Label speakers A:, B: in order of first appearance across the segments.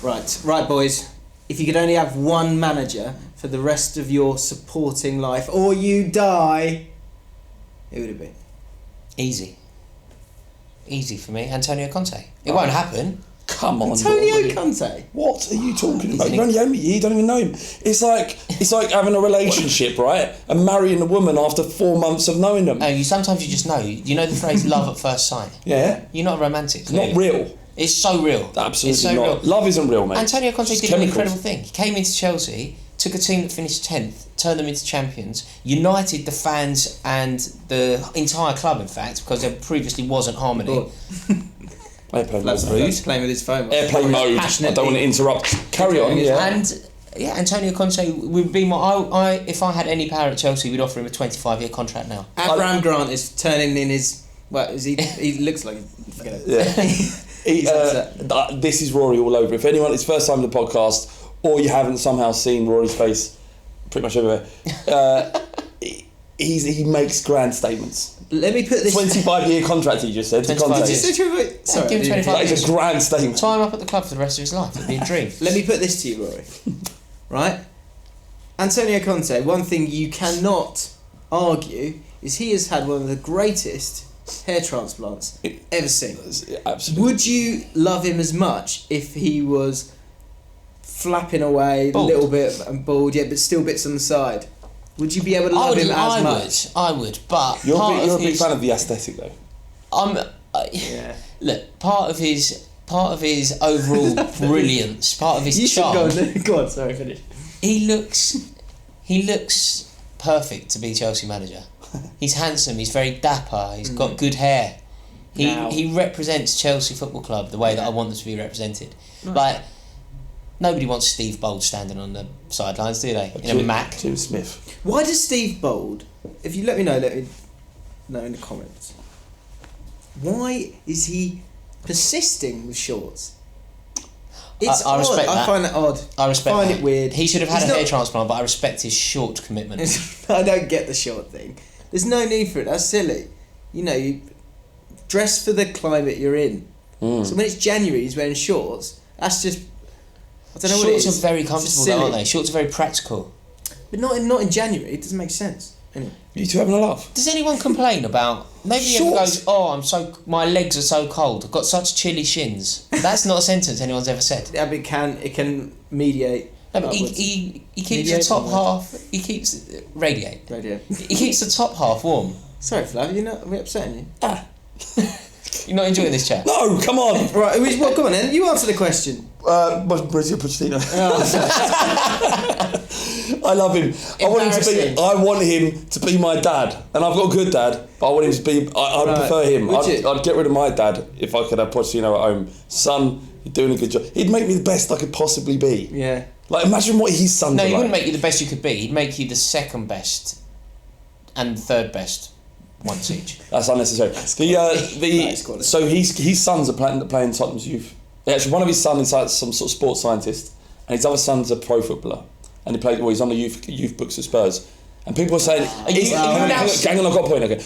A: Right, boys. If you could only have one manager for the rest of your supporting life, or you die, who would it be?
B: Easy for me. Antonio Conte. It won't happen.
C: Come on,
A: Antonio Conte.
C: What are you talking about? You've only known me. You don't even know him. It's like having a relationship, right? And marrying a woman after 4 months of knowing them.
B: Sometimes you just know. You know the phrase "love at first sight."
C: Yeah.
B: You're not romantic.
C: It's not real.
B: It's so real.
C: Absolutely
B: it's so
C: not.
B: real.
C: Love isn't real, mate.
B: Antonio Conte
C: It's
B: did
C: chemicals.
B: an incredible thing. He came into Chelsea, took a team that finished 10th, turned them into champions, united the fans and the entire club, in fact, because there previously wasn't harmony.
C: Airplane
A: That's
C: mode.
A: rude. Playing with his phone.
C: Airplane mode. I don't want to interrupt. Carry on. Yeah.
B: And Antonio Conte would be my. If I had any power at Chelsea, we'd offer him a 25-year contract now.
A: Abraham Grant is turning in his. Well, is he? He looks like. Forget it.
C: Yeah. This is Rory all over. If anyone, it's first time in the podcast, or you haven't somehow seen Rory's face, pretty much everywhere. He makes grand statements.
A: Let me put this.
C: 25-year contract. He just said.
B: 25 years.
A: Sorry,
B: give him 25
C: That is
B: years.
C: a grand statement.
B: Tie him up at the club for the rest of his life. It'd be a dream.
A: Let me put this to you, Rory. Right? Antonio Conte, one thing you cannot argue is he has had one of the greatest hair transplants ever seen.
C: Absolutely.
A: Would you love him as much if he was flapping away
B: Bald.
A: a little bit and bald, but still bits on the side? Would you be able to love him as much?
B: I would, but
C: You're a big fan of the aesthetic, though.
A: Yeah.
B: Look, part of his overall brilliance, part of his
A: You should
B: charm.
A: go on, sorry, finish.
B: He looks perfect to be Chelsea manager. He's handsome. He's very dapper. He's got good hair. He represents Chelsea Football Club the way that I want them to be represented.
A: Nice.
B: Like nobody wants Steve Bold standing on the sidelines, do they? In a Mac.
C: Jim Smith.
A: Why does Steve Bold? If you let me know in the comments. Why is he persisting with shorts? It's
B: I
A: odd.
B: respect that.
A: I find that odd.
B: I find
A: it weird.
B: He should have had
A: He's
B: a hair
A: not-
B: transplant, but I respect his short commitment.
A: I don't get the short thing. There's no need for it. That's silly. You dress for the climate you're in. So when it's January, he's wearing shorts. That's just. I don't know what it is.
B: Shorts are very
A: It's just
B: comfortable,
A: silly.
B: aren't they? Shorts are very practical.
A: But not in January. It doesn't make sense. Anyway.
C: You two having a laugh?
B: Does anyone complain about? Nobody ever
C: Shorts?
B: goes, my legs are so cold. I've got such chilly shins. That's not a sentence anyone's ever said.
A: Yeah, but it can mediate.
B: No, but
A: upwards.
B: he keeps
A: Mediate
B: the top
A: onwards.
B: half. He keeps radiate.
A: Radio.
B: He keeps the top half warm.
A: Sorry, Flav. Are we upsetting you?
B: You're not enjoying this chat.
C: No, come on.
A: Right. Well, come on then. You answer the question.
C: Mauricio Pochettino. I love him. I want him to be my dad, and I've got a good dad, but I want him to be. I'd prefer him. I'd get rid of my dad if I could have Pochettino at home. Son, you're doing a good job. He'd make me the best I could possibly be.
A: Yeah.
C: Like imagine what his sons.
B: No,
C: are
B: he
C: like.
B: wouldn't make you the best you could be. He'd make you the second best, and third best, once each.
C: That's unnecessary. So his sons are playing Tottenham's youth. Actually, one of his sons is some sort of sports scientist, and his other son's a pro footballer, and he's on the youth books at Spurs. And people are saying, hang on, I've got a point. Okay,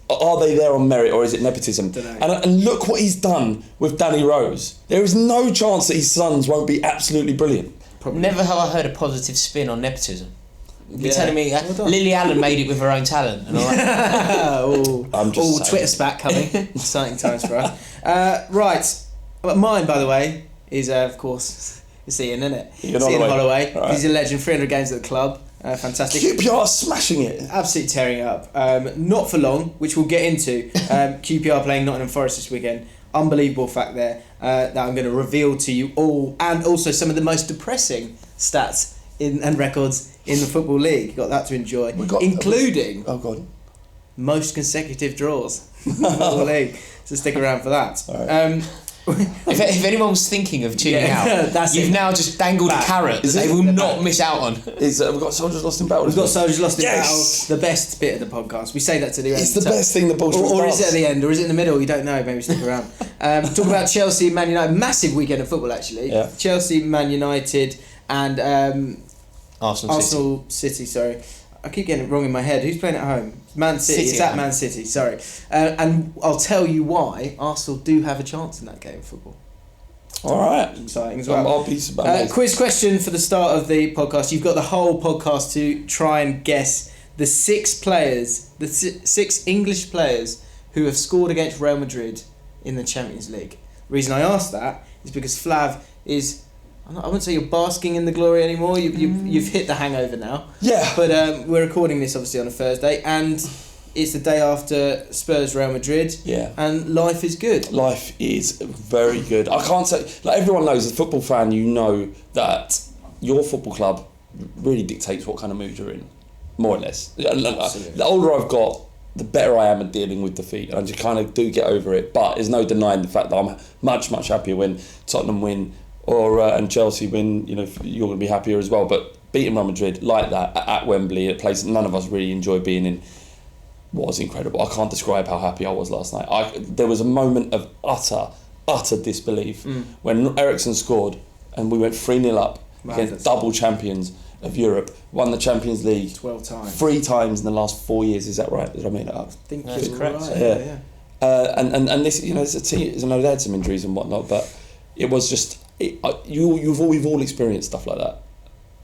C: are they there on merit or is it nepotism? And look what he's done with Danny Rose. There is no chance that his sons won't be absolutely brilliant.
A: Probably.
B: Never have I heard a positive spin on nepotism. You're
A: Yeah.
B: telling me Lily Allen made it with her own talent and all that.
C: I'm just saying.
A: Twitter spat coming. Exciting times for us. Right. But mine, by the way, is of course it's Ian, isn't it?
C: Ian
A: It's Ian
C: Holloway.
A: Holloway.
C: Right.
A: He's a legend. 300 games at the club. Fantastic.
C: QPR smashing it.
A: Absolutely tearing it up. Not for long, which we'll get into. QPR playing Nottingham Forest this weekend. Unbelievable fact there that I'm going to reveal to you all, and also some of the most depressing stats and records in the Football League. Got that to enjoy, including most consecutive draws in the Football League. So stick around for that.
C: Right.
B: If anyone was thinking of tuning out, you've now just dangled a carrot that they will not miss out on.
C: We've got Soldiers Lost in Battle.
A: We've got Soldiers Lost in
C: Yes!
A: Battle, the best bit of the podcast. We say that to the end.
C: It's the best thing the Bolshevik
A: Or
C: does.
A: is it at the end, or is it in the middle? You don't know, maybe stick around. Talk about Chelsea, Man United. Massive weekend of football, actually.
C: Yeah.
A: Chelsea, Man United, and
B: Arsenal
A: City, sorry. I keep getting it wrong in my head. Who's playing at home? Man City. It's at Man City, sorry. And I'll tell you why Arsenal do have a chance in that game of football.
C: All right.
A: Exciting as well.
C: I'll be amazed.
A: Quiz question for the start of the podcast. You've got the whole podcast to try and guess the six English players who have scored against Real Madrid in the Champions League. The reason I asked that is because Flav is... I wouldn't say you're basking in the glory anymore. You've hit the hangover now.
C: Yeah.
A: But we're recording this obviously on a Thursday, and it's the day after Spurs Real Madrid.
C: Yeah.
A: And life is good.
C: Life is very good. I can't say... Like, everyone knows, as a football fan, you know that your football club really dictates what kind of mood you're in, more or less.
A: Absolutely.
C: The older I've got, the better I am at dealing with defeat. And I just kind of do get over it. But there's no denying the fact that I'm much, much happier when Tottenham win and Chelsea win. You know, you're going to be happier as well. But beating Real Madrid like that at Wembley, a place that none of us really enjoy being in, was incredible. I can't describe how happy I was last night. There was a moment of utter disbelief when Eriksen scored and we went 3-0 up against double champions of Europe, won the Champions League
A: 12 times.
C: 3 times in the last 4 years. Is that right? Did I make that up?
A: I think
B: that's
A: correct.
B: Right.
C: Yeah. And this, you know, it's a team. I know they had some injuries and whatnot, but it was just we've all experienced stuff like that,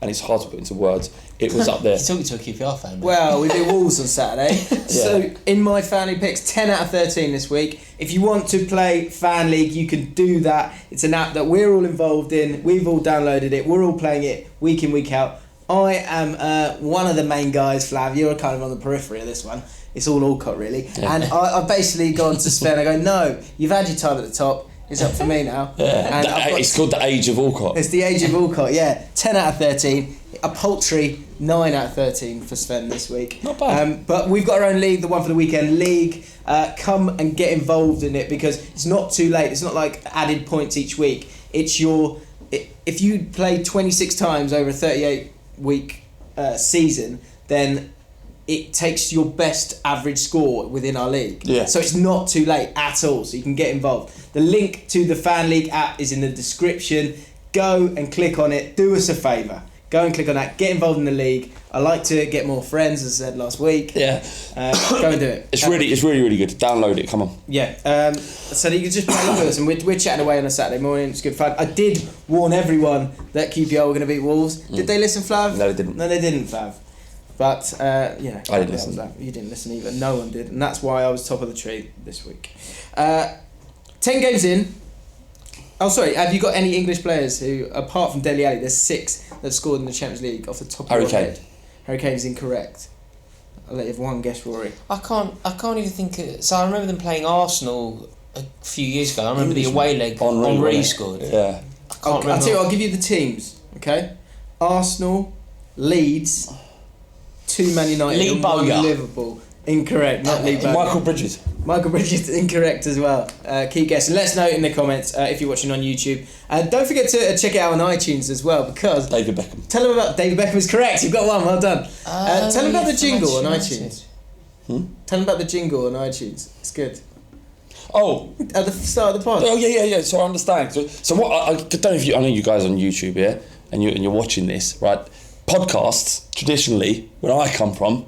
C: and it's hard to put into words. It was up there.
B: You're talking to a QPR fan. Mate.
A: Well, we beat Wolves on Saturday. So in my FanLeague picks, 10 out of 13 this week. If you want to play FanLeague, you can do that. It's an app that we're all involved in. We've all downloaded it. We're all playing it week in, week out. I am one of the main guys, Flav. You're kind of on the periphery of this one. It's all Alcott, really. Yeah. And I've basically gone to Sven. I go, no, you've had your time at the top. It's up for me now.
C: Yeah. And it's called the age of Alcott.
A: It's the age of Alcott, yeah. 10 out of 13. A paltry 9 out of 13 for Sven this week.
C: Not bad.
A: But we've got our own league, the One for the Weekend League. Come and get involved in it because it's not too late. It's not like added points each week. It's if you play 26 times over a 38-week season, then it takes your best average score within our league.
C: Yeah.
A: So it's not too late at all, so you can get involved. The link to the FanLeague app is in the description. Go and click on it. Do us a favour. Go and click on that. Get involved in the league. I like to get more friends, as I said last week.
C: Yeah.
A: Go and do it.
C: It's really good. Download it. Come on.
A: Yeah. So that you can just play along with us, and we're chatting away on a Saturday morning. It's good fun. I did warn everyone that QPR were going to beat Wolves. Did they listen, Flav?
C: No, they didn't.
A: No, they didn't, Flav. But
C: I didn't listen.
A: You didn't listen either. No one did, and that's why I was top of the tree this week. 10 games in. Oh, sorry. Have you got any English players who, apart from Dele Alli, there's 6 that have scored in the Champions League off the top of your head? Harry Kane's incorrect. I'll let you have one guess, Rory.
B: I can't even think. So I remember them playing Arsenal a few years ago. I remember the away leg. Henry scored.
C: Yeah.
B: I'll
A: tell you. I'll give you the teams. Okay. Arsenal, Leeds, 2 Man United,
B: Lee
A: and 1
B: Bowyer.
A: Liverpool. Incorrect. Not Lee Bowyer.
C: Michael Bridges.
A: Michael Bridges incorrect as well. Keep guessing. Let us know in the comments if you're watching on YouTube. Don't forget to check it out on iTunes as well because...
C: David Beckham.
A: Tell them about... David Beckham is correct. You've got one. Well done. Tell them about the jingle on iTunes. Tell them about the jingle on iTunes. It's good.
C: Oh.
A: At the start of the pod.
C: Oh, yeah. So I understand. So what... I don't know if you... I know you guys on YouTube, yeah? And you're watching this, right? Podcasts, traditionally, where I come from,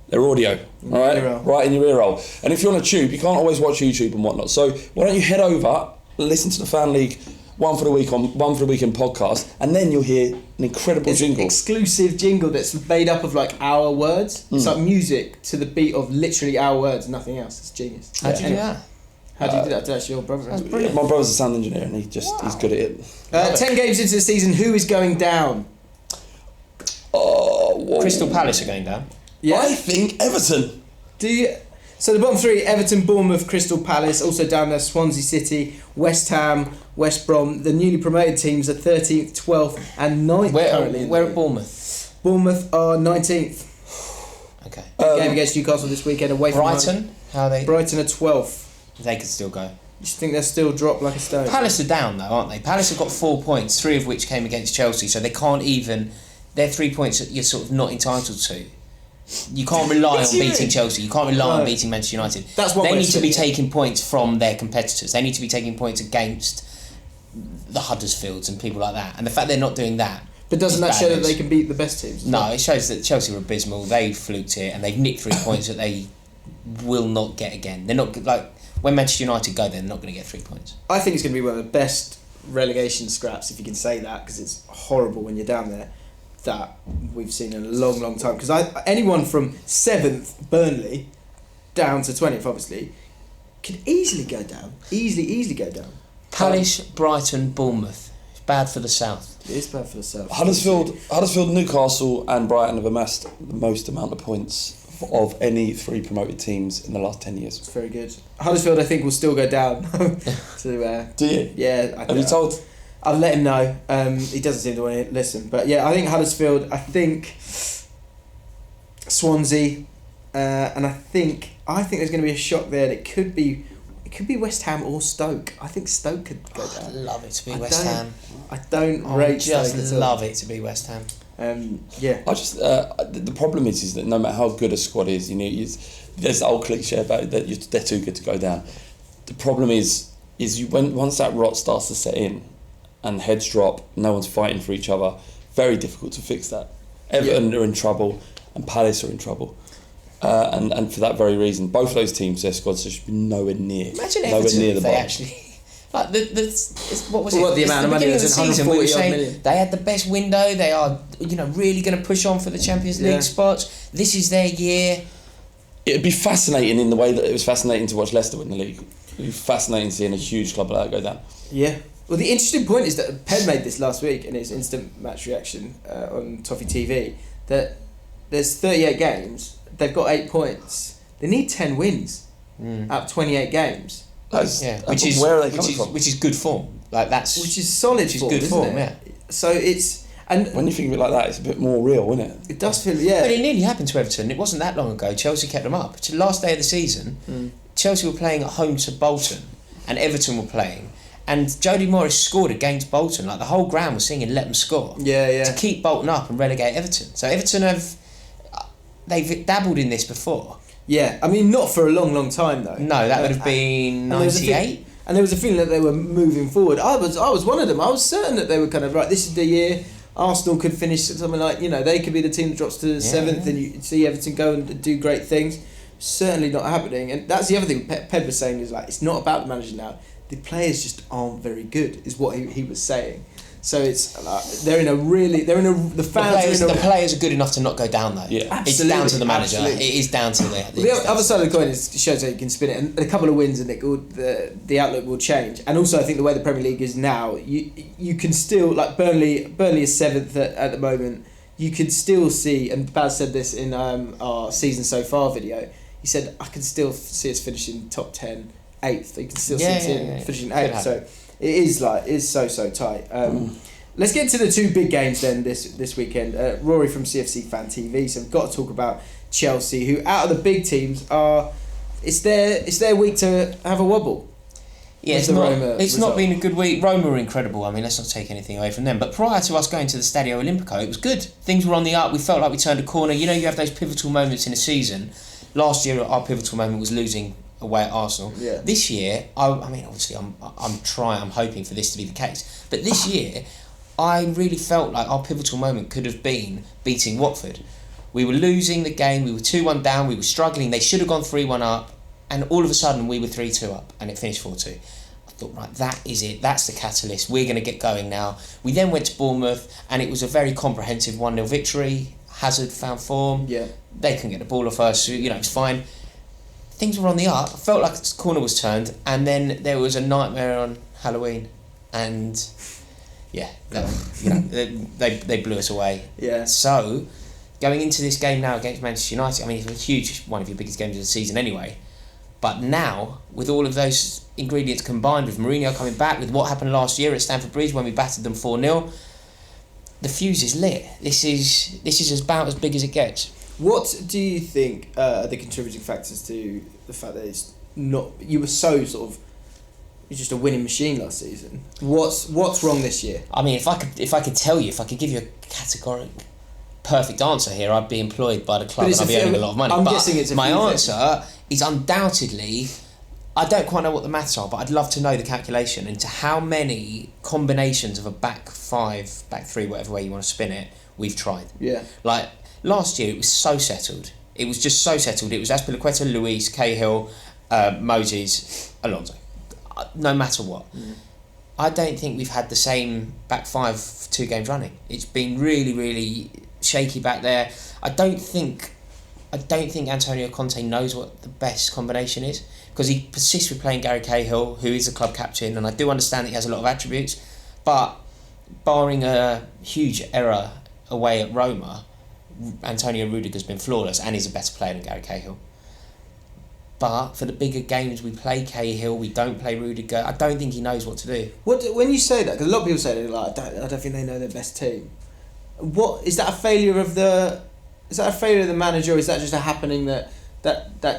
C: they're audio, all right? Right in your ear roll. And if you're on a tube, you can't always watch YouTube and whatnot. So why don't you head over, listen to the FanLeague One for the Weekend podcast, and then you'll hear an incredible jingle.
A: An exclusive jingle that's made up of like our words. It's like music to the beat of literally our words, nothing else. It's genius.
B: How'd you do that?
A: How do you do that? That's your brother.
B: That's brilliant.
C: My brother's a sound engineer, and he's good at it.
A: 10 games into the season, who is going down?
B: Crystal Palace are going down.
A: Yeah.
C: I think Everton.
A: So the bottom 3, Everton, Bournemouth, Crystal Palace. Also down there, Swansea City, West Ham, West Brom. The newly promoted teams are 13th, 12th and 9th currently.
B: Where are Bournemouth?
A: Bournemouth are 19th.
B: Okay.
A: Game against Newcastle this weekend away from
B: Brighton? How are they?
A: Brighton are 12th.
B: They could still go.
A: You think they'll still drop like a stone?
B: Palace are down though, aren't they? Palace have got 4 points, 3 of which came against Chelsea, so they can't even... They're 3 points that you're sort of not entitled to. You can't rely on beating Chelsea. You can't rely on beating Manchester United.
A: That's what
B: they need to be taking points from their competitors. They need to be taking points against the Huddersfields and people like that. And the fact they're not doing that...
A: But doesn't that show that they can beat the best teams?
B: No, it shows that Chelsea were abysmal. They fluked it and they've nicked 3 points that they will not get again. They're not... Like, when Manchester United go, they're not going to get 3 points.
A: I think it's going to be one of the best relegation scraps, if you can say that, because it's horrible when you're down there, that we've seen in a long, long time. Because anyone from 7th, Burnley, down to 20th, obviously, could easily go down. Easily go down.
B: Palace, Brighton, Bournemouth. It's bad for the south.
A: It is bad for the south.
C: Huddersfield, Newcastle and Brighton have amassed the most amount of points of any 3 promoted teams in the last 10 years.
A: It's very good. Huddersfield, I think, will still go down.
C: Do you?
A: Yeah.
C: Have you told?
A: I'll let him know. He doesn't seem to want to listen. But yeah, I think Huddersfield, I think Swansea, and I think there's going to be a shock there. It could be West Ham or Stoke. I think Stoke could go down.
B: I'd love it to be West Ham.
A: I don't rate Stoke.
B: Just love it to be West Ham.
A: Yeah.
C: I just the problem is that no matter how good a squad is, there's the old cliche about that they're too good to go down. The problem is once that rot starts to set in, and heads drop, no one's fighting for each other. Very difficult to fix that. Everton are in trouble, and Palace are in trouble. And for that very reason, both of those teams, their squads should be nowhere near.
B: Imagine Everton if they actually... Like what was it?
A: What the amount of money was in 140 million.
B: They had the best window. They are, really going to push on for the Champions League spots. This is their year.
C: It'd be fascinating in the way that it was fascinating to watch Leicester win the league. It'd be fascinating seeing a huge club like that go down.
A: Yeah. Well, the interesting point is that Pep made this last week in his instant match reaction on Toffee TV, that there's 38 games. They've got 8 points. They need 10 wins out of 28 games.
B: Which is good form.
A: Which is solid form,
B: good
A: isn't
B: form,
A: it? So it's... And
C: when you think of it like that, it's a bit more real, isn't it?
A: It does feel, yeah.
B: But it nearly happened to Everton. It wasn't that long ago. Chelsea kept them up. To the last day of the season, Chelsea were playing at home to Bolton, and Everton were playing. And Jody Morris scored against Bolton. Like, the whole ground was singing, let them score.
A: Yeah.
B: To keep Bolton up and relegate Everton. So Everton they've dabbled in this before.
A: Yeah, I mean, not for a long, long time, though.
B: No, that would have been 98.
A: And there was a feeling that they were moving forward. I was one of them. I was certain that they were kind of, right, this is the year Arsenal could finish something like, they could be the team that drops to 7th and you see Everton go and do great things. Certainly not happening. And that's the other thing Pep was saying, is like, it's not about the manager now. The players just aren't very good, is what he was saying. So it's the
B: players are good enough to not go down though.
A: Yeah, absolutely,
B: it's down to the manager.
A: Absolutely.
B: It is down to
A: the other side of the coin shows how you can spin it, and a couple of wins and the outlook will change. And also, I think the way the Premier League is now, you can still, like, Burnley is 7th at the moment. You can still see, and Baz said this in our season so far video. He said, I can still see us finishing top 10, 8th. You can still see us finishing 8th. So it is so tight. Let's get to the 2 big games then this weekend. Rory from CFC Fan TV. So we've got to talk about Chelsea, who out of the big teams it's their week to have a wobble.
B: Yeah, it's not been a good week. Roma were incredible. I mean, let's not take anything away from them. But prior to us going to the Stadio Olimpico, it was good. Things were on the up. We felt like we turned a corner. You have those pivotal moments in a season. Last year, our pivotal moment was losing away at Arsenal. Yeah. This year, I mean, obviously, I'm hoping for this to be the case. But this year, I really felt like our pivotal moment could have been beating Watford. We were losing the game. We were 2-1 down. We were struggling. They should have gone 3-1 up. And all of a sudden, we were 3-2 up. And it finished 4-2. I thought, right, that is it. That's the catalyst. We're going to get going now. We then went to Bournemouth, and it was a very comprehensive 1-0 victory. Hazard found form.
A: Yeah.
B: They couldn't get the ball off us. It's fine. Things were on the up. I felt like the corner was turned, and then there was a nightmare on Halloween, and they blew us away.
A: Yeah.
B: So, going into this game now against Manchester United, I mean, it's a huge, one of your biggest games of the season anyway. But now, with all of those ingredients combined, with Mourinho coming back, with what happened last year at Stamford Bridge when we battered them 4-0, the fuse is lit. This is about as big as it gets.
A: What do you think are the contributing factors to the fact that it's not... You were so sort of... You're just a winning machine last season. What's wrong this year?
B: I mean, if I could give you a categorical perfect answer here, I'd be employed by the club and I'd be earning a lot of money.
A: I'm guessing it's a
B: my answer is undoubtedly... I don't quite know what the maths are, but I'd love to know the calculation into how many combinations of a back 5, back 3, whatever way you want to spin it, we've tried.
A: Yeah.
B: Like, last year it was so settled. It was just so settled. It was Azpilicueta, Luis, Cahill, Moses, Alonso. No matter what. I don't think we've had the same back five for 2 games running. It's been really, really shaky back there. I don't think Antonio Conte knows what the best combination is, because he persists with playing Gary Cahill, who is the club captain, and I do understand that he has a lot of attributes, but barring a huge error away at Roma, Antonio Rudiger's been flawless, and he's a better player than Gary Cahill. But for the bigger games, we play Cahill, we don't play Rudiger. I don't think he knows what to do.
A: When you say that, because a lot of people say that, like, I don't think they know their best team. What is that a failure of the? Is that a failure of the manager, or is that just a happening that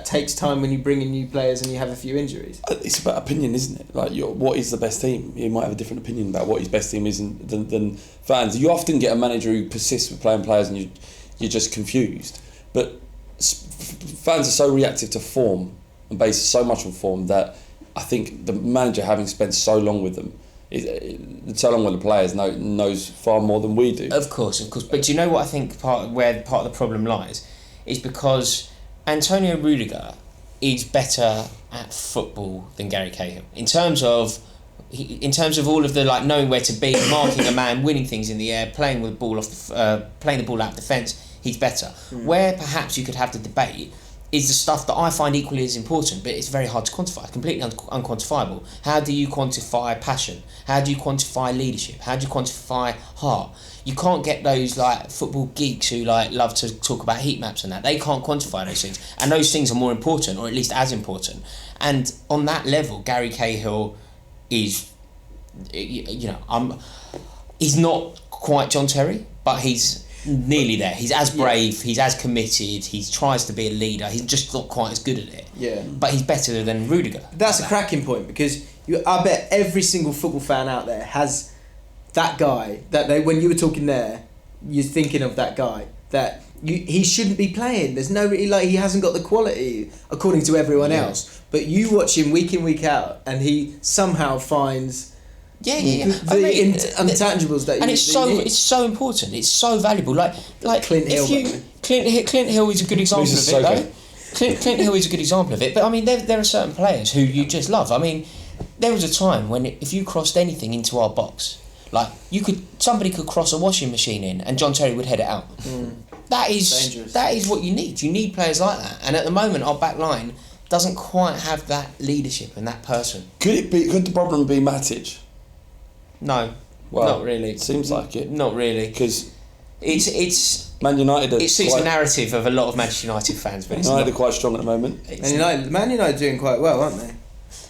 A: takes time when you bring in new players and you have a few injuries?
C: It's about opinion, isn't it? Like, what is the best team? You might have a different opinion about what his best team is than fans. You often get a manager who persists with playing players and you're just confused. But fans are so reactive to form and based so much on form that I think the manager, having spent so long with them, so long with the players, knows far more than we do.
B: Of course. But do you know what I think part of the problem lies? Is because Antonio Rudiger is better at football than Gary Cahill. In terms of all of the, like, knowing where to be, marking a man, winning things in the air, playing the ball out of defence, he's better. Where perhaps you could have the debate is the stuff that I find equally as important, but it's very hard to quantify, completely unquantifiable. How do you quantify passion? How do you quantify leadership? How do you quantify heart? You can't get those, like, football geeks who, like, love to talk about heat maps and that. They can't quantify those things, and those things are more important, or at least as important. And on that level, Gary Cahill is, he's not quite John Terry, but he's nearly there. He's as brave, he's as committed, he tries to be a leader, he's just not quite as good at it.
A: Yeah.
B: But he's better than Rudiger.
A: That's a cracking point, because I bet every single football fan out there has that guy that when you were talking there, you're thinking of that guy that he shouldn't be playing. There's no he hasn't got the quality according to everyone else. But you watch him week in, week out, and he somehow finds the intangibles that you need.
B: It's so important. It's so valuable. Like
A: Clint Hill.
B: Clint Hill is a good example of it, though. Clint Hill is a good example of it. But I mean, there are certain players who you just love. I mean, there was a time when if you crossed anything into our box, like somebody could cross a washing machine in, and John Terry would head it out. That is dangerous. That is what you need. You need players like that. And at the moment, our back line doesn't quite have that leadership and that person.
C: Could the problem be Matic?
B: No,
C: well,
B: not really.
C: It seems like it.
B: Not really,
C: because
B: it's
C: Man United.
B: It suits the narrative of a lot of Manchester United fans, but it's
C: United are quite strong at the moment.
A: Man United are doing quite well, aren't they?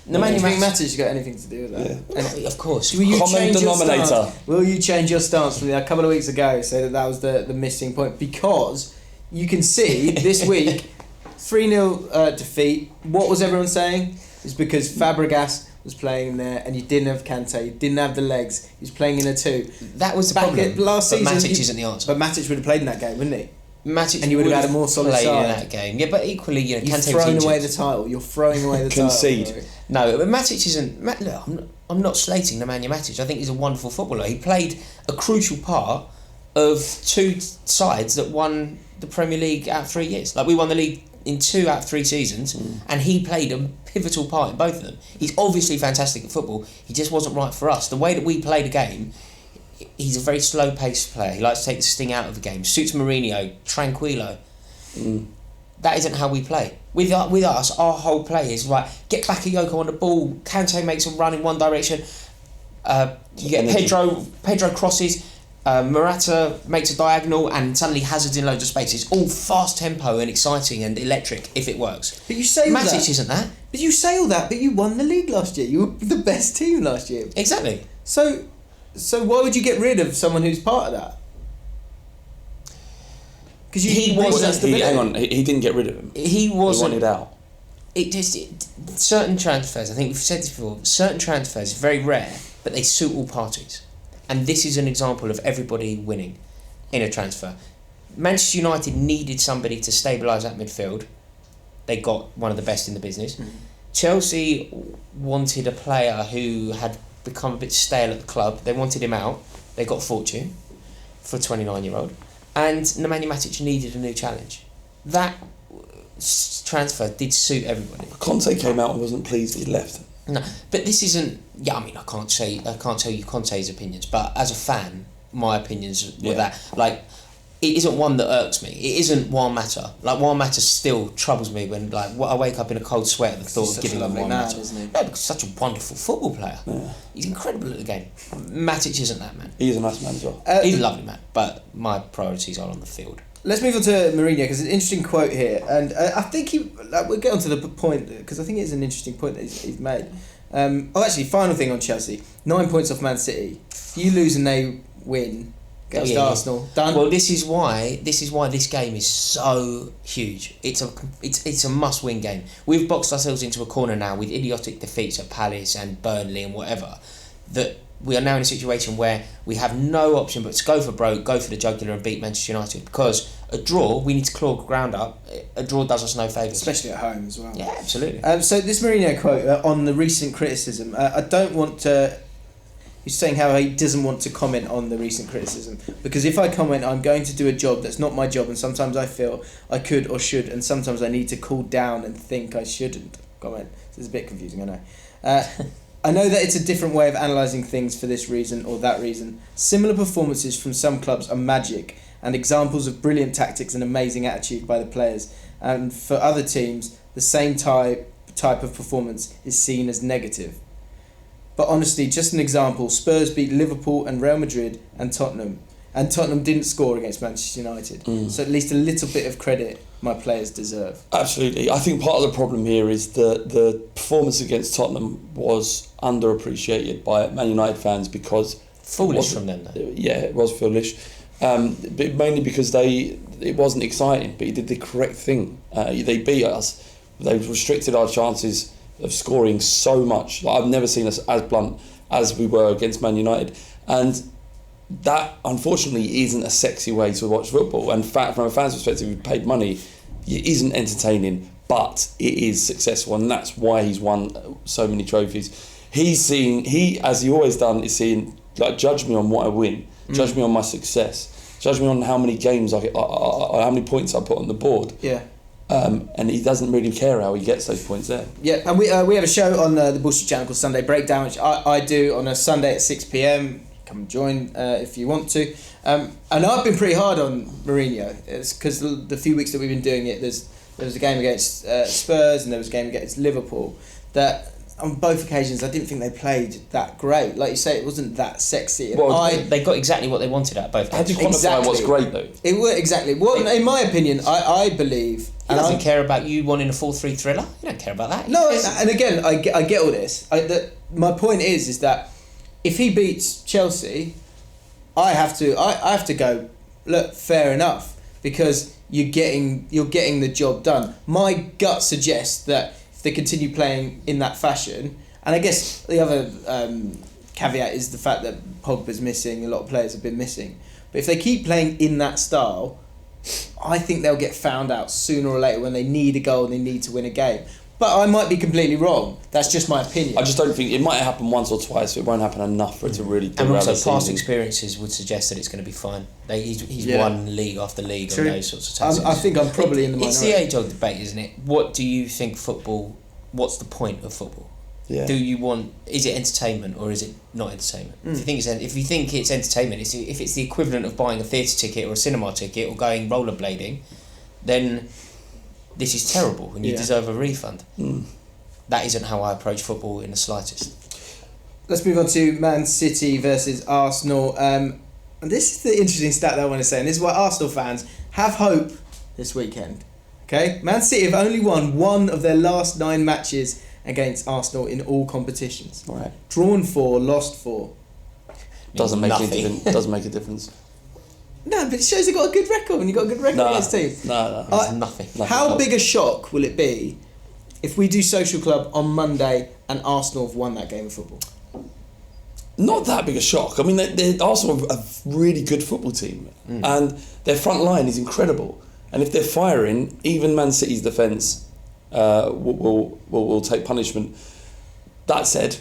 B: The Man
A: United Matic got anything to do with that?
B: Yeah. Of course.
C: Common denominator.
A: Will you change your stance from a couple of weeks ago? Say that was the missing point, because you can see this week 3-0 defeat. What was everyone saying? It's because Fabregas was playing in there, and you didn't have Kante, you didn't have the legs. He was playing in a 2.
B: That was the problem.
A: Last season,
B: Matic isn't the answer.
A: But Matic would have played in that game, wouldn't he?
B: Matic
A: and you would have had a more solid side
B: in that game. Yeah, but equally,
A: you're
B: Kante
A: throwing away the title. You're throwing away the
C: Concede.
A: title.
B: No, but Matic isn't. Look, I'm not slating Nemanja Matic. I think he's a wonderful footballer. He played a crucial part of 2 sides that won the Premier League out of 3 years. Like, we won the league in 2 out of 3 seasons, and he played a pivotal part in both of them. He's obviously fantastic at football. He just wasn't right for us. The way that we play the game, he's a very slow-paced player. He likes to take the sting out of the game. Suits Mourinho, tranquilo. That isn't how we play. With us, our whole play is, right, get Bakayoko on the ball, Kante makes a run in one direction, you get Pedro crosses, Morata makes a diagonal, and suddenly Hazard's in loads of space. It's all fast tempo and exciting and electric if it works.
A: But you say
B: Matic
A: that.
B: Isn't that.
A: But you say all that, but you won the league last year. You were the best team last year.
B: Exactly.
A: So why would you get rid of someone who's part of that? Because he
C: didn't get rid of him.
B: He wasn't.
C: He wanted out.
B: Certain transfers, I think we've said this before, certain transfers are very rare, but they suit all parties. And this is an example of everybody winning in a transfer. Manchester United needed somebody to stabilise that midfield. They got one of the best in the business. Chelsea wanted a player who had become a bit stale at the club. They wanted him out. They got Fortune for a 29-year-old. And Nemanja Matic needed a new challenge. That transfer did suit everybody.
C: Conte came out and wasn't pleased he left.
B: No, but this isn't. Yeah, I mean, I can't tell you Conte's opinions, but as a fan, my opinions were that like. It isn't one that irks me. It isn't Juan Mata. Like, Juan Mata still troubles me when, like, I wake up in a cold sweat at the thought of giving him Juan Mata.
A: Isn't he?
B: No, because he's such a wonderful football player.
C: Yeah.
B: He's incredible at the game. Matic isn't that man.
C: He's a nice man as well.
B: He's a lovely man, but my priorities are on the field.
A: Let's move on to Mourinho, because it's an interesting quote here, and I think we'll get on to the point, because I think it is an interesting point that he's made. Actually, final thing on Chelsea, 9 points off Man City. You lose and they win against Arsenal. Done.
B: Well, this is why this game is so huge. It's a must-win game. We've boxed ourselves into a corner now with idiotic defeats at Palace and Burnley and whatever, that we are now in a situation where we have no option but to go for broke, go for the jugular and beat Manchester United, because a draw, we need to claw ground up. A draw does us no favours.
A: Especially at home as well.
B: Yeah, absolutely.
A: So this Mourinho quote on the recent criticism, I don't want to... He's saying how he doesn't want to comment on the recent criticism, because if I comment, I'm going to do a job that's not my job, and sometimes I feel I could or should, and sometimes I need to cool down and think I shouldn't comment. So it's a bit confusing, I know. I know that it's a different way of analysing things for this reason or that reason. Similar performances from some clubs are magic and examples of brilliant tactics and amazing attitude by the players, and for other teams, the same type of performance is seen as negative. But honestly, just an example, Spurs beat Liverpool and Real Madrid and Tottenham didn't score against Manchester United. So at least a little bit of credit my players deserve.
C: Absolutely. I think part of the problem here is the performance against Tottenham was underappreciated by Man United fans because...
B: Foolish from them, though.
C: Yeah, it was foolish. But mainly because it wasn't exciting, but he did the correct thing. They beat us. They restricted our chances of scoring so much. Like, I've never seen us as blunt as we were against Man United, and that unfortunately isn't a sexy way to watch football. And from a fan's perspective, we paid money. It isn't entertaining, but it is successful, and that's why he's won so many trophies. He as he always done, is seeing, like, judge me on what I win, judge me on my success, judge me on how many games how many points I put on the board.
A: Yeah.
C: And he doesn't really care how he gets those points there.
A: Yeah, and we have a show on the Bullshit channel called Sunday Breakdown, which I do on a Sunday at 6 p.m. Come join if you want to. And I've been pretty hard on Mourinho. It's because the few weeks that we've been doing it, there was a game against Spurs and there was a game against Liverpool that on both occasions I didn't think they played that great. Like you say, it wasn't that sexy.
C: Well,
B: they got exactly what they wanted at both.
C: How do you quantify what's great though?
A: It were exactly. Well, in my opinion, I believe.
B: He doesn't care about you wanting a 4-3 thriller. You don't care about that.
A: No, and again, I get all this. My point is that if he beats Chelsea, I have to go, look, fair enough, because you're getting the job done. My gut suggests that if they continue playing in that fashion, and I guess the other caveat is the fact that Pogba's missing, a lot of players have been missing, but if they keep playing in that style, I think they'll get found out sooner or later when they need a goal and they need to win a game. But I might be completely wrong. That's just my opinion.
C: I just don't think it might happen once or twice, but it won't happen enough for it to really.
B: And also, past experiences would suggest that it's going to be fine. He's won league after league on those sorts of tactics.
A: I think I'm probably in the minority.
B: It's the age-old debate, isn't it? What do you think football? What's the point of football?
C: Yeah.
B: Is it entertainment or is it not entertainment? If you think it's entertainment, if it's the equivalent of buying a theatre ticket or a cinema ticket or going rollerblading, then this is terrible and you deserve a refund. That isn't how I approach football in the slightest.
A: Let's move on to Man City versus Arsenal. And this is the interesting stat that I want to say, and this is why Arsenal fans have hope this weekend. Okay, Man City have only won one of their last 9 matches against Arsenal in all competitions.
C: Right.
A: Drawn 4, lost 4.
C: Doesn't make a difference.
A: No, but it shows they've got a good record, and you've got a good record against teams.
C: No.
B: It's nothing.
A: How big a shock will it be if we do Social Club on Monday and Arsenal have won that game of football?
C: Not that big a shock. I mean, they're Arsenal are a really good football team, and their front line is incredible. And if they're firing, even Man City's defence will take punishment. That said,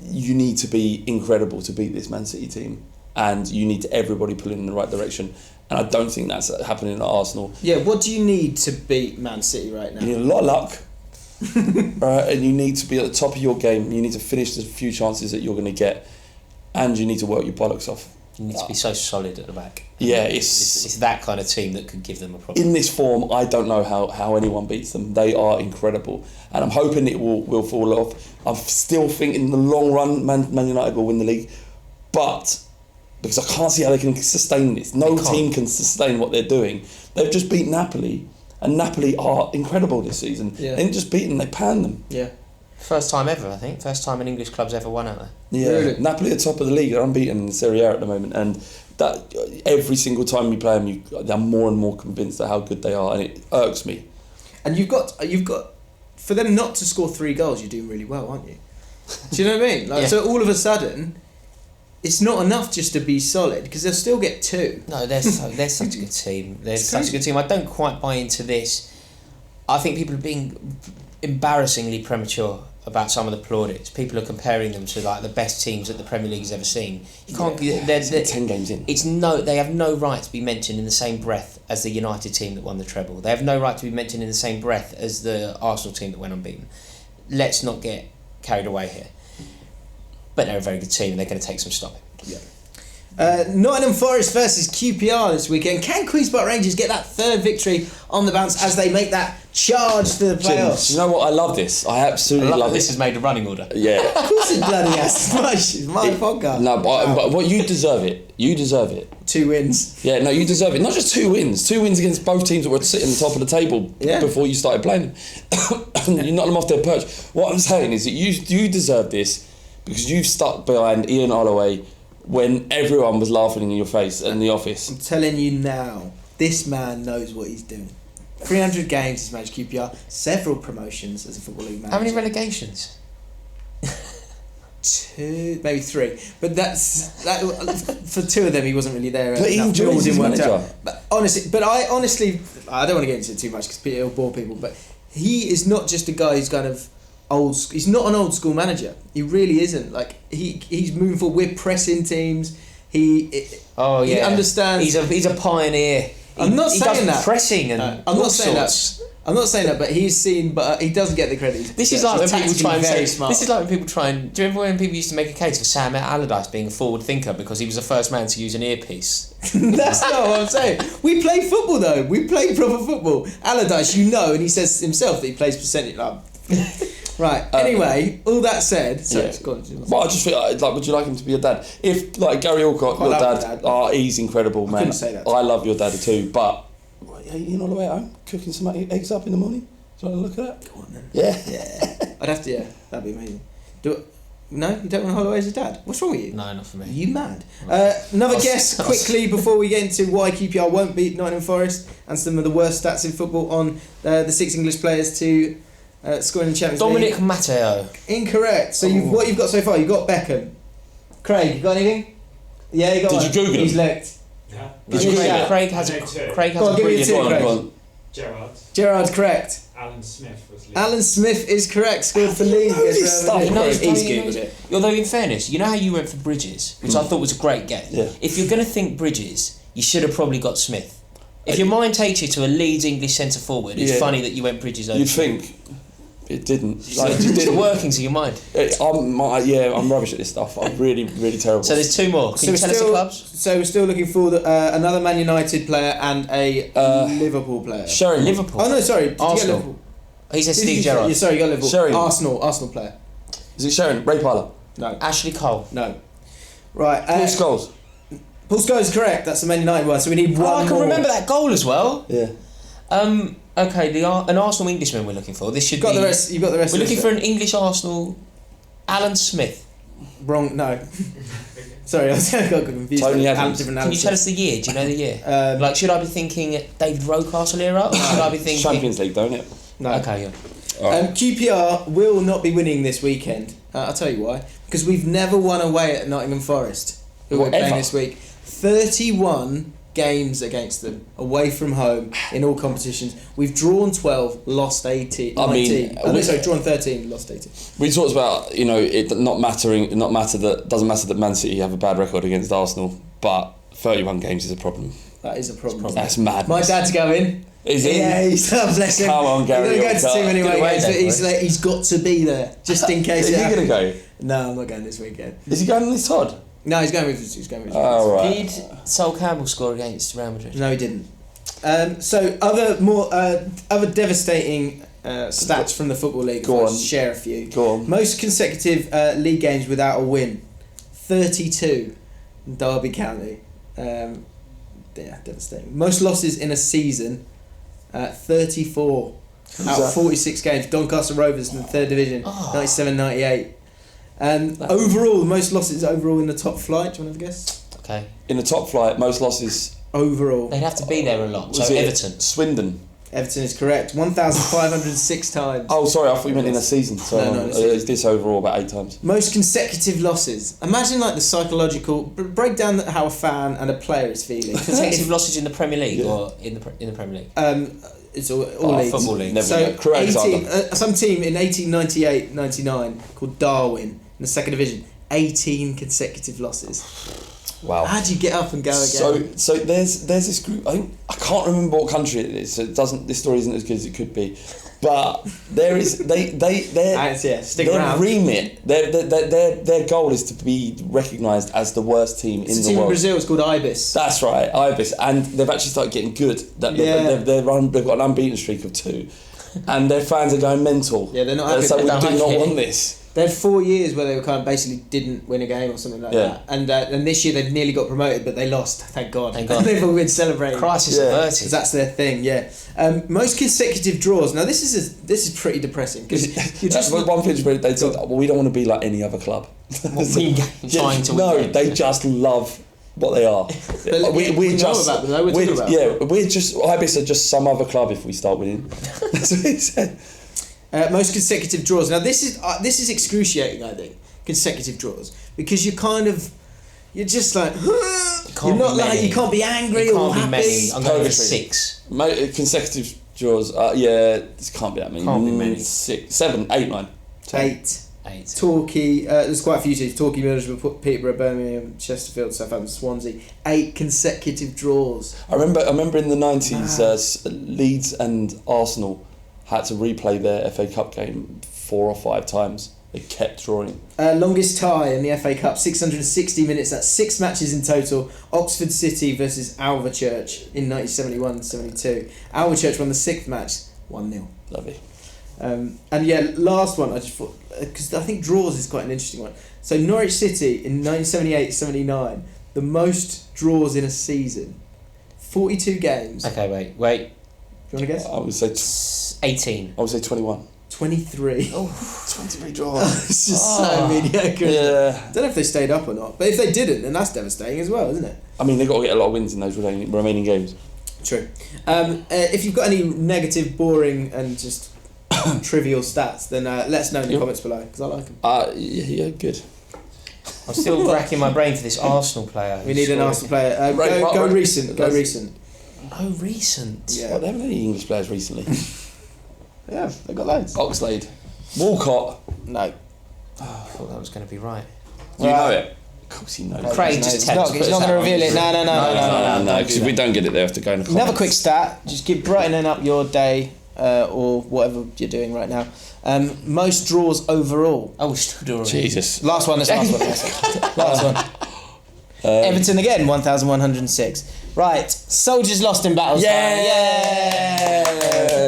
C: you need to be incredible to beat this Man City team, and you need everybody pulling in the right direction. And I don't think that's happening at Arsenal.
A: Yeah, what do you need to beat Man City right now?
C: You need a lot of luck, and you need to be at the top of your game. You need to finish the few chances that you're going to get, and you need to work your bollocks off.
B: You need to be so solid at the back.
C: Yeah,
B: it's that kind of team that could give them a problem.
C: In this form, I don't know how anyone beats them. They are incredible, and I'm hoping it will fall off. I'm still thinking in the long run, Man United will win the league, but because I can't see how they can sustain this. No team can sustain what they're doing. They've just beat Napoli, and Napoli are incredible this season. Yeah. They didn't just beat them; they panned them.
B: Yeah. First time ever, I think. First time an English club's ever won out there.
C: Yeah, really? Napoli are top of the league. They're unbeaten in Serie A at the moment, and that every single time you play them, I'm more and more convinced of how good they are, and it irks me.
A: And you've got for them not to score 3 goals, you're doing really well, aren't you? Do you know what I mean? So all of a sudden, it's not enough just to be solid because they'll still get 2.
B: No, they're such a good team. They're such a good team. I don't quite buy into this. I think people are being embarrassingly premature about some of the plaudits. People are comparing them to like the best teams that the Premier League has ever seen. You can't. They're
C: 10 games in.
B: They have no right to be mentioned in the same breath as the United team that won the treble. They have no right to be mentioned in the same breath as the Arsenal team that went unbeaten. Let's not get carried away here. But they're a very good team, and they're going to take some stopping.
A: Yeah. Nottingham Forest versus QPR this weekend. Can Queen's Park Rangers get that 3rd victory on the bounce as they make that charge to the playoffs?
C: You know what? I love this. I absolutely love
B: this. Has made a running order.
C: Yeah.
A: Of course it bloody has. It's my podcast.
C: No, but what you deserve it. You deserve it.
A: 2 wins.
C: Yeah, no, you deserve it. Not just 2 wins. 2 wins against both teams that were sitting at the top of the table before you started playing them. You knocked them off their perch. What I'm saying is that you deserve this because you've stuck behind Ian Holloway when everyone was laughing in your face in the office.
A: I'm telling you now, this man knows what he's doing. 300 games he's managed QPR, several promotions as a Football League manager.
B: How many relegations?
A: 2, maybe 3. But that's for 2 of them he wasn't really there.
C: But he enjoys his manager.
A: But I honestly, I don't want to get into it too much because it'll bore people. But he is not just a guy who's kind of old. He's not an old school manager. He really isn't. Like he's moving forward. We're pressing teams. He understands.
B: He's a pioneer.
A: I'm not saying that
B: pressing and
A: I'm not saying that. I'm not saying that, but he's seen, but he doesn't get the credit.
B: This is like when people try and say.
A: Smart.
B: This is like when people try and. Do you remember when people used to make a case for Sam Allardyce being a forward thinker because he was the first man to use an earpiece?
A: That's not what I'm saying. We play football though. We play proper football. Allardyce, and he says himself that he plays percentage. Right. Anyway, all that said, go on.
C: Well, I just feel like, would you like him to be your dad? If like Gary Alcott, your dad, he's incredible, man.
A: I couldn't say that.
C: I love your dad too, but you know the way at home, cooking some eggs up in the morning. Do you want to look at that?
A: Go on then.
C: Yeah.
A: I'd have to. Yeah, that'd be amazing. No, you don't want Holloway as a dad. What's wrong with you?
B: No, not for me.
A: Are you mad? Another guess quickly before we get into why QPR won't beat Nottingham Forest and some of the worst stats in football on the 6 English players to score in the Champions League.
B: Dominic Matteo.
A: Incorrect. So what you've got so far? You've got Beckham. Craig, you got anything? Yeah, you got one.
C: Did you Google him?
A: He's licked.
B: Yeah. Craig has a
A: brilliant
B: one.
A: Gerrard, correct.
D: Alan Smith was leading.
A: Alan Smith is correct. Scored for Leeds.
B: Although in fairness, you know how you went for Bridges, which I thought was a great game.
C: Yeah.
B: If you're going to think Bridges, you should have probably got Smith. If your mind takes you to a Leeds English centre forward, it's funny that you went Bridges over.
C: You'd think. It didn't.
B: It's workings of your mind.
C: I'm rubbish at this stuff. I'm really, really terrible.
B: So there's 2 more. Can you tell us the clubs?
A: So we're still looking for another Man United player and a Liverpool player.
C: Sheringham.
B: Liverpool.
A: Oh no, sorry. Did
B: Arsenal.
A: you get Liverpool?
B: He said Steve Gerrard.
A: Yeah, sorry, you got Liverpool.
C: Sheringham.
A: Arsenal player.
C: Is it Sheringham? Ray Parlour?
A: No.
B: Ashley Cole.
A: No. Right.
C: Paul Scholes.
A: Paul Scholes is correct. That's the Man United one. So we need one more.
B: I can remember that goal as well.
C: Yeah.
B: Okay, an Arsenal Englishman we're looking for. This should
A: You've got the rest.
B: We're looking for an English Arsenal. Alan Smith.
A: Wrong. No. Sorry, I got confused.
C: Tony Adams.
B: Can you tell us the year? Do you know the year? Should I be thinking David Rocastle era, or should I be thinking
C: Champions League, don't it?
A: No.
B: Okay, yeah.
C: Right.
A: QPR will not be winning this weekend. I'll tell you why. Because we've never won away at Nottingham Forest, who we're playing this week. 31 games against them, away from home, in all competitions. We've drawn 12, lost 18, 19. Drawn 13, lost 18.
C: We talked about, it doesn't matter that Man City have a bad record against Arsenal, but 31 games is a problem.
A: That is a problem.
C: That's madness.
A: My dad's going.
C: Is he?
A: Yeah, he's bless him.
C: Come on, Gary.
A: He's going to go to too many
B: Get
A: away
B: away
A: games,
B: then,
A: but he's got to be there just in case.
C: Is he going to go?
A: No, I'm not going this weekend.
C: Is he going on this Todd?
A: No, he's going with his.
C: Oh, right.
B: Did Sol Campbell score against Real Madrid?
A: No, he didn't. So other devastating stats from the Football League.
C: Go
A: I'll
C: on.
A: just share a few.
C: Go on.
A: Most consecutive league games without a win, 32 in Derby County. Yeah, devastating. Most losses in a season, 34 out of 46 games. Doncaster Rovers in the 3rd Division, 97-98. Overall, the most losses overall in the top flight. Do you want to have a guess?
B: Okay.
C: In the top flight, most losses.
A: Overall.
B: They'd have to be there a lot.
C: Was
B: So
C: it
B: Everton.
C: Swindon.
A: Everton is correct. 1,506 times.
C: Oh, sorry, I thought you meant in a season. So
A: No, in a season.
C: is this overall about 8 times?
A: Most consecutive losses. Imagine like the psychological break down how a fan and a player is feeling.
B: Consecutive losses in the Premier League or in the Premier League?
A: It's all leagues.
B: Football league.
C: Never
A: So
C: know. Correct,
A: 18, some team in 1898-99 called Darwin in the 2nd Division. 18 consecutive losses.
C: Wow.
A: How do you get up and go again?
C: So there's this group. I can't remember what country it is. So it doesn't. This story isn't as good as it could be, but there is stick
A: around.
C: remit. Their goal is to be recognised as the worst team in
A: It's a
C: the
A: team in
C: world.
A: Brazil. It's called Ibis.
C: That's right, Ibis, and they've actually started getting good. They've got an unbeaten streak of 2, and their fans are going mental.
A: Yeah, they're not happy.
C: So
A: They
C: we
A: don't
C: do
A: like
C: not
A: it.
C: want this.
A: They had 4 years where they were kind of basically didn't win a game or something like
C: Yeah.
A: that, and this year they've nearly got promoted, but they lost. Thank God.
B: Thank God.
A: They've all been celebrating.
B: Crisis
C: Yeah.
A: Because
B: averted.
A: that's their thing, yeah. Most consecutive draws. Now this is pretty depressing because you
C: That's
A: just
C: one thing they said. Well, we don't want to be like any other club.
B: Trying to win
C: no,
B: games.
C: they just love what they are.
A: But we know
C: just
A: about them, though. We're talking about them.
C: we're just Ibis are just some other club if we start winning. That's what he said.
A: most consecutive draws. Now this is excruciating. I think consecutive draws because you're just like you're not like you can't be angry or happy.
B: I'm going
C: Poetry.
B: for 6.
C: Consecutive draws. Yeah, this can't be that many.
B: Can't be many.
C: 6, 7, 8, 9.
A: 8.
B: 8.
A: Torquay, there's quite a few teams. Torquay, Middlesbrough, Peterborough, Birmingham, Chesterfield, Southampton, Swansea. 8 consecutive draws.
C: I remember in the 90s, Leeds and Arsenal had to replay their FA Cup game 4 or 5 times. They kept drawing.
A: Longest tie in the FA Cup, 660 minutes. That's 6 matches in total. Oxford City versus Alvechurch in 1971-72. Alvechurch won the 6th match, 1-0.
C: Lovely.
A: And yeah, last one, I just thought, because I think draws is quite an interesting one. So Norwich City in 1978-79, the most draws in a season. 42 games.
B: Okay, wait.
A: Do you want to guess?
C: I would say
B: 18.
C: 21.
A: 23.
B: Oh,
C: 23 draws.
A: It's just so mediocre.
C: Yeah.
A: I don't know if they stayed up or not, but if they didn't, then that's devastating as well, isn't it?
C: I mean, they've got to get a lot of wins in those remaining games.
A: True. If you've got any negative, boring, and just trivial stats, then let us know in the comments below because I like them.
C: Yeah, good.
B: I'm still racking my brain for this Arsenal player.
A: We need an Arsenal player. Go recent. Go recent.
B: Oh, recent.
A: Yeah.
C: Well, they haven't had any English players recently.
A: Yeah, they got loads.
C: Oxlade. Walcott.
A: No.
B: I thought that was going to be right.
C: Do you know it? Of course he knows.
B: Craig just
A: He's not going to reveal it. No.
C: No, because if we don't get it, they have to go in the comments.
A: Another quick stat. Just keep brightening up your day or whatever you're doing right now. Most draws overall.
B: Oh, we stood already.
C: Jesus.
A: Last one. Last one. Everton again, 1,106. Right, soldiers lost in battle.
C: Yeah.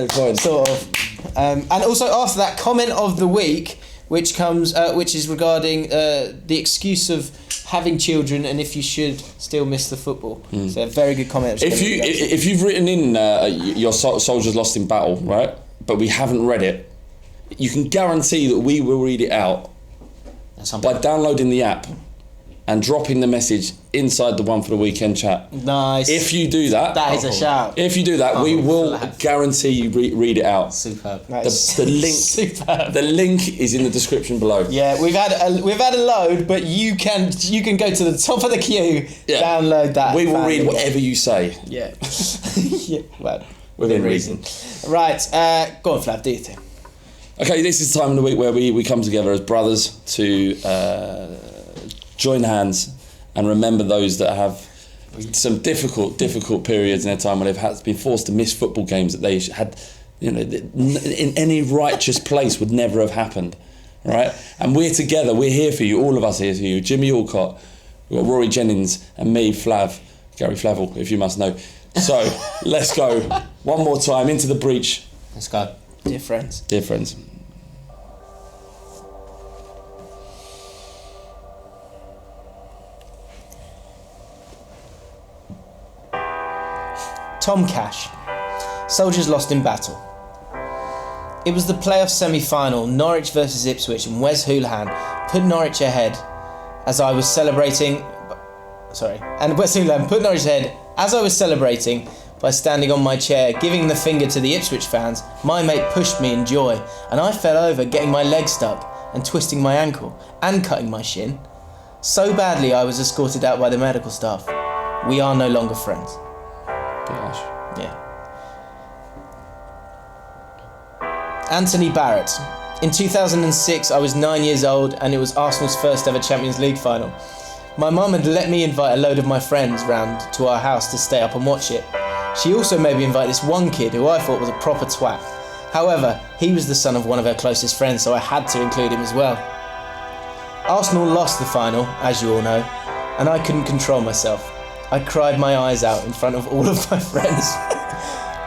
C: Fine.
A: Sort of. And also after that, comment of the week, which is regarding the excuse of having children and if you should still miss the football. So a very good comment.
C: If you've written in your soldiers lost in battle, right, but we haven't read it, you can guarantee that we will read it out by downloading the app and dropping the message inside the One for the Weekend chat.
A: Nice.
C: If you do that,
A: that is a shout.
C: If you do that, we will guarantee you read it out.
B: Superb.
C: The link.
A: Superb.
C: The link is in the description below.
A: Yeah, we've had a load, but you can go to the top of the queue, download that.
C: We will read whatever you say.
A: Yeah. Yeah. Well,
C: within reason.
A: Right. Go on, Flav. Do your thing.
C: Okay, this is the time of the week where we come together as brothers to join hands and remember those that have some difficult periods in their time when they've been forced to miss football games that they had, in any righteous place would never have happened, right? And we're together, we're here for you, all of us here for you. Jimmy Alcott, we've got Rory Jennings and me, Gary Flavel, if you must know. So, let's go. One more time, into the breach.
B: Let's go.
A: Dear friends.
C: Dear friends.
A: Tom Cash. Soldiers lost in battle. It was the playoff semi-final, Norwich versus Ipswich, and Wes Hoolahan put Norwich ahead as I was celebrating... And Wes Hoolahan put Norwich ahead as I was celebrating by standing on my chair, giving the finger to the Ipswich fans. My mate pushed me in joy, and I fell over, getting my leg stuck and twisting my ankle and cutting my shin. So badly I was escorted out by the medical staff. We are no longer friends.
C: Gosh.
A: Yeah. Anthony Barrett. In 2006, I was 9 years old and it was Arsenal's first ever Champions League final. My mum had let me invite a load of my friends round to our house to stay up and watch it. She also made me invite this one kid who I thought was a proper twat. However, he was the son of one of her closest friends, so I had to include him as well. Arsenal lost the final, as you all know, and I couldn't control myself. I cried my eyes out in front of all of my friends.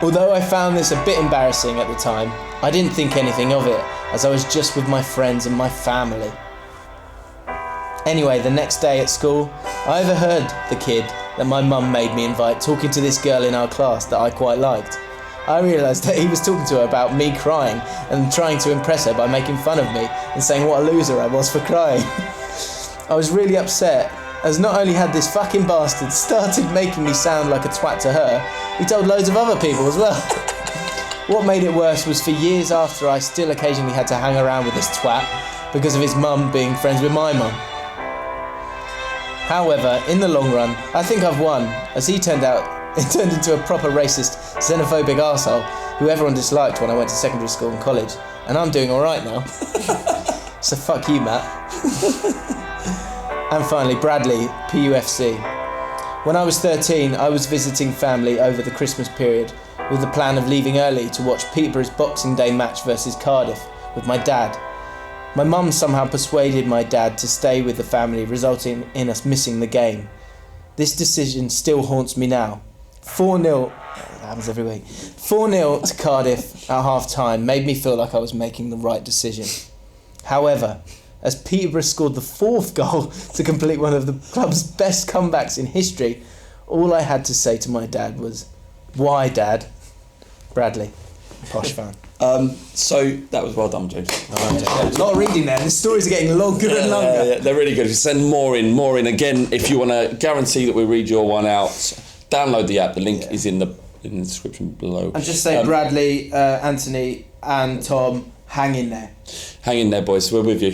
A: Although I found this a bit embarrassing at the time, I didn't think anything of it, as I was just with my friends and my family. Anyway, the next day at school, I overheard the kid that my mum made me invite talking to this girl in our class that I quite liked. I realised that he was talking to her about me crying and trying to impress her by making fun of me and saying what a loser I was for crying. I was really upset, as not only had this fucking bastard started making me sound like a twat to her, he told loads of other people as well. What made it worse was for years after I still occasionally had to hang around with this twat because of his mum being friends with my mum. However, in the long run, I think I've won, as he turned into a proper racist, xenophobic arsehole who everyone disliked when I went to secondary school and college, and I'm doing alright now. So fuck you, Matt. And finally, Bradley, PUFC. When I was 13, I was visiting family over the Christmas period with the plan of leaving early to watch Peterborough's Boxing Day match versus Cardiff with my dad. My mum somehow persuaded my dad to stay with the family, resulting in us missing the game. This decision still haunts me now. 4-0, that happens every week. 4-0 to Cardiff at half-time made me feel like I was making the right decision. However, as Peterborough scored the fourth goal to complete one of the club's best comebacks in history, all I had to say to my dad was, "Why, Dad?" Bradley, posh fan.
C: So that was well done, James.
A: A lot of reading there. The stories are getting longer and longer.
C: Yeah, they're really good. If you send more in again, if you want to guarantee that we read your one out, download the app. The link is in the description below.
A: And just say Bradley, Anthony, and Tom, hang in there.
C: Hang in there, boys. We're with you.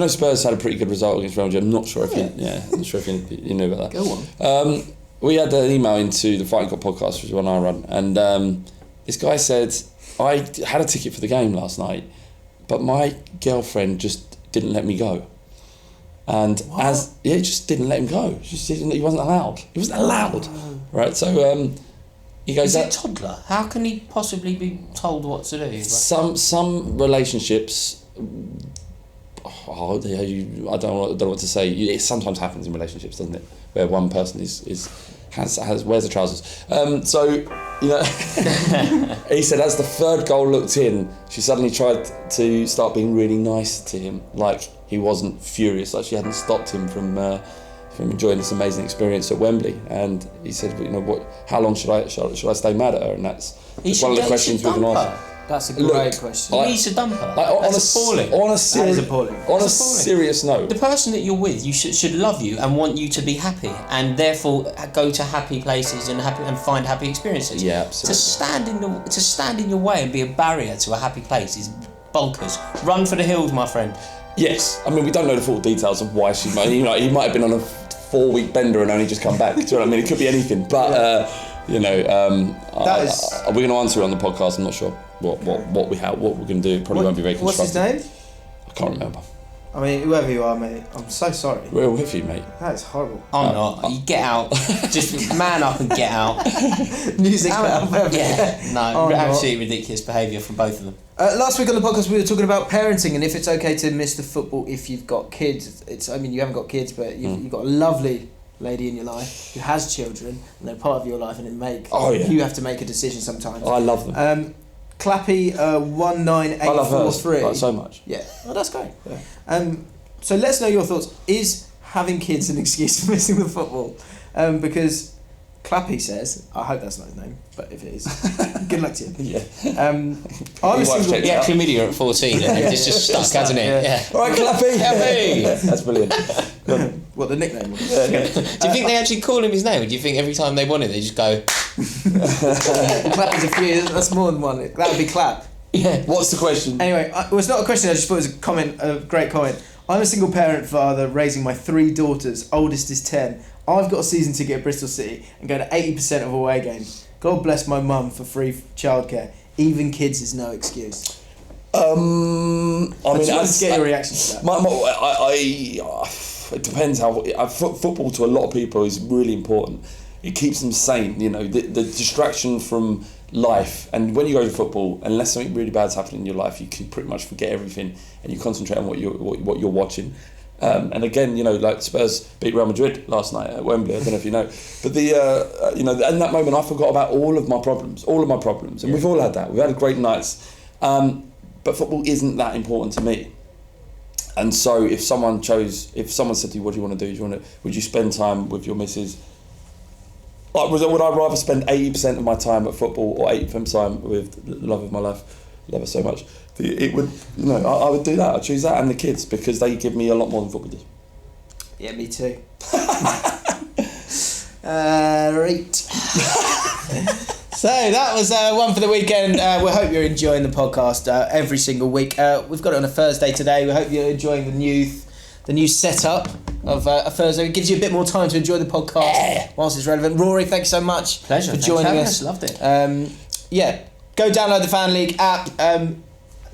C: Spurs had a pretty good result against Real Madrid. I'm not sure if you knew about that.
A: Go on.
C: We had an email into the Fighting Cock podcast, which is one I run, and this guy said, I had a ticket for the game last night, but my girlfriend just didn't let me go. And just didn't let him go. He wasn't allowed. He wasn't allowed. Right, so he goes...
B: Is it a toddler? How can he possibly be told what to do?
C: Some relationships... I don't know what to say. It sometimes happens in relationships, doesn't it? Where one person wears the trousers. He said as the third goal looked in, she suddenly tried to start being really nice to him, like he wasn't furious, like she hadn't stopped him from enjoying this amazing experience at Wembley. And he said, how long should I stay mad at her? And that's one of the questions we can ask.
A: That's a great question.
B: He needs to dump her.
A: That's appalling. That is appalling.
C: On a serious note,
B: the person that you're with, you should love you and want you to be happy, and therefore go to happy places and find happy experiences.
C: Yeah, absolutely.
B: To stand in your way and be a barrier to a happy place is bonkers. Run for the hills, my friend.
C: Yes, I mean we don't know the full details of why she might. He might have been on a 4-week bender and only just come back. Do you know what I mean? It could be anything, but we're going to answer it on the podcast. I'm not sure what we're going to do. Probably won't be very constructive.
A: What's his name?
C: I can't remember.
A: I mean, whoever you are, mate, I'm so sorry.
C: We're with you, mate.
A: That is horrible.
B: I'm not. You get out. Just man up and get out.
A: Music out.
B: Yeah. No, absolutely ridiculous behaviour from both of them.
A: Last week on the podcast, we were talking about parenting and if it's okay to miss the football if you've got kids. You haven't got kids, but you've got a lovely lady in your life who has children and they're part of your life, and you have to make a decision sometimes.
C: I love them.
A: Clappy 19843.
C: I love her so much.
A: Yeah, well, that's great. Yeah. So let us know your thoughts. Is having kids an excuse for missing the football? Because Clappy says, I hope that's not his name, but if it is, good luck to you.
C: Yeah.
A: I'm a single.
B: Yeah, chlamydia at 14, and it's just stuck, hasn't it?
A: Yeah.
C: All right, Clappy.
B: Help me.
C: That's brilliant.
A: What the nickname was?
B: Do you think they actually call him his name, or do you think every time they want it, they just go?
A: Clappy's a few. That's more than one. That would be Clap.
B: Yeah.
C: What's the question?
A: Anyway, it's not a question. I just thought it was a comment, a great comment. I'm a single parent father raising my 3 daughters. Oldest is 10. I've got a season ticket at Bristol City and go to 80% of away games. God bless my mum for free childcare. Even kids is no excuse.
C: I mean,
A: let's get your reaction to that.
C: It depends how. Football to a lot of people is really important. It keeps them sane. You know, the distraction from life, and when you go to football, unless something really bad's happening in your life, you can pretty much forget everything and you concentrate on what you're watching. And again, you know, like Spurs beat Real Madrid last night at Wembley. I don't know if you know, but in that moment, I forgot about all of my problems, and we've all had that. We've had great nights, but football isn't that important to me. And so, if someone said to you, "What do you want to do? Would you spend time with your missus?" Would I rather spend 80% of my time at football or 80% of time with the love of my life? Love her so much. I would do that. I'd choose that and the kids because they give me a lot more than football does.
A: Yeah, me too. Right. So that was one for the weekend. We hope you're enjoying the podcast every single week. We've got it on a Thursday today. We hope you're enjoying the new setup of a Thursday. It gives you a bit more time to enjoy the podcast whilst it's relevant. Rory, thank you so much.
B: Pleasure.
A: For joining us.
B: Loved it.
A: Go download the FanLeague app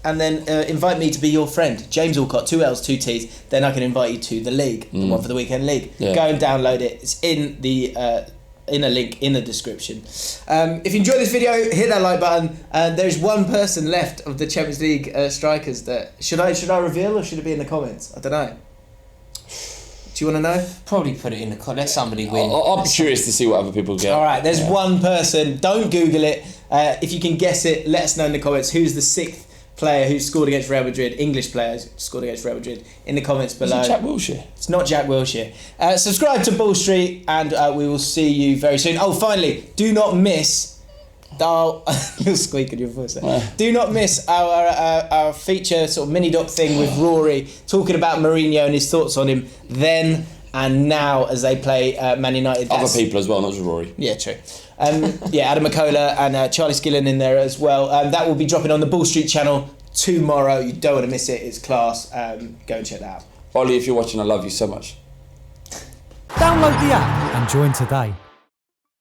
A: and then invite me to be your friend. James Alcott, 2 L's, 2 T's. Then I can invite you to the league, the one for the weekend league. Yeah. Go and download it. It's in the in a link in the description. If you enjoyed this video, hit that like button. There's one person left of the Champions League strikers that should I reveal or should it be in the comments? I don't know. Do you want to know?
B: Probably put it in the comments. Let somebody win.
C: I'm curious to see what other people get.
A: All right, there's one person. Don't Google it. If you can guess it, let us know in the comments. Who's the 6th player who scored against Real Madrid? English player who scored against Real Madrid. In the comments below.
C: Is it Jack Wilshere?
A: It's not Jack Wilshere. Subscribe to Ball Street, and we will see you very soon. Oh, finally, do not miss. You'll squeak in your voice there. Do not miss our feature sort of mini doc thing with Rory talking about Mourinho and his thoughts on him then and now as they play Man United.
C: Other people as well, not just Rory.
A: Yeah, true. Adam McCullough and Charlie Skillen in there as well. That will be dropping on the Ball Street channel tomorrow. You don't want to miss it. It's class. Go and check that out.
C: Ollie, if you're watching, I love you so much.
D: Download the app and join today.